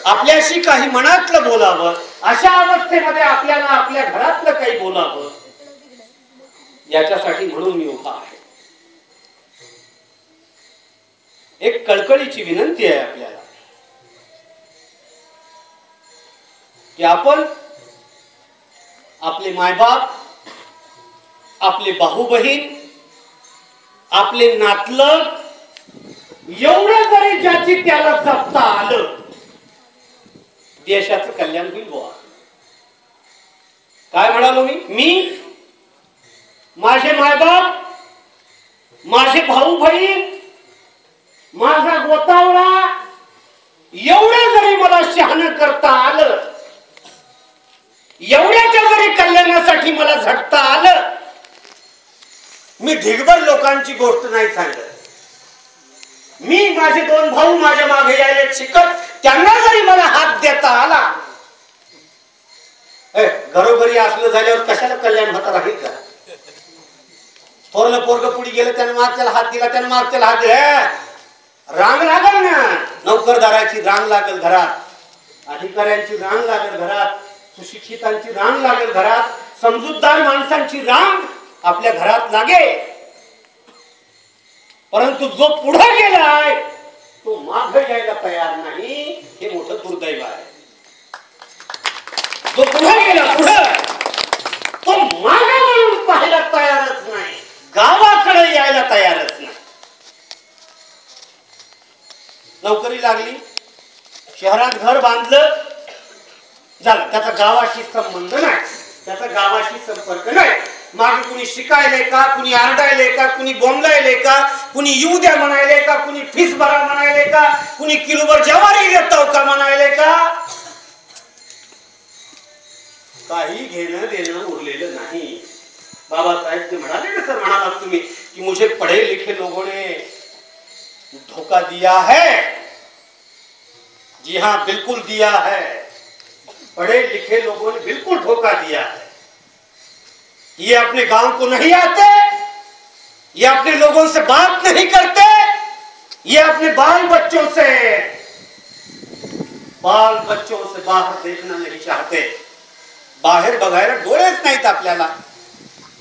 आपल्याशी काही मनातलं बोलावं, अशा अवस्थेमध्ये आपल्याला आपल्या घरातलं काही बोलावं, याच्यासाठी म्हणून मी उभा आहे. एक कळकळीची विनंती आहे आपल्याला की आपण आपले मायबाप, आपले भाऊ बहीण, आपले नातलग एवढं जरी ज्याची त्याला जपता आलं, देशाचं कल्याण होईल बुवा. काय म्हणालो मी माझे मायबाप, माझे भाऊ बहीण, माझा गोतावळा एवढं जरी मला शहाणं करता आलं, एवढ्याच्या जरी कल्याणासाठी मला झटता आलं, मी ढिगभर लोकांची गोष्ट नाही सांगत. मी माझे 2 भाऊ माझ्या मागे यायला शिकत, त्यांना जरी मला हात देता आला, घरोघरी असलं झाल्यावर कशाला कल्याण होता राहील का? थोरलं पोरग पुढे गेलं, त्यानं मागच्याला हात दिला, त्यानं मागच्याला हात दिला, रांग लागल ना. नोकरदाराची रांग लागल घरात, अधिकाऱ्यांची रांग लागल घरात, सुशिक्षितांची रांग लागेल घरात, समजूतदार माणसांची रांग आपल्या घरात लागे. परंतु जो पुढे गेलाय तो मागे यायला तयार नाही, हे मोठं दुर्दैव आहे. जो पुढे गेला तो मागे वळून पाहायला तयारच नाही, गावाकडे यायला तयारच नाही. नोकरी लागली, शहरात घर बांधलं, झालं, त्याचा गावाशी संबंध नाही, त्याचा गावाशी संपर्क नाही. मागे कुणी शिकायले का, कुणी आरडायले का, कुणी बोंबलायले का, कुणी येऊ द्या म्हणायले का, कुणी फीस भरा म्हणायले का, कुणी किलोभर ज्वारी घेतो का म्हणायले का, काही घेणं देणं उरलेलं नाही. बाबासाहेब ते म्हणाले ना, सर म्हणाला तुम्ही कि मुझे पढ़े लिखे लोगों ने धोखा दिया है. जी हाँ, बिल्कुल दिया है. पढ़े लिखे लोगों ने बिल्कुल धोखा दिया है. ये अपने गांव को नहीं आते, ये अपने लोगों से बात नहीं करते, ये अपने बाल बच्चों से बाहर देखना नहीं चाहते. बाहेर बघायला डोळेच नाहीत आपल्याला.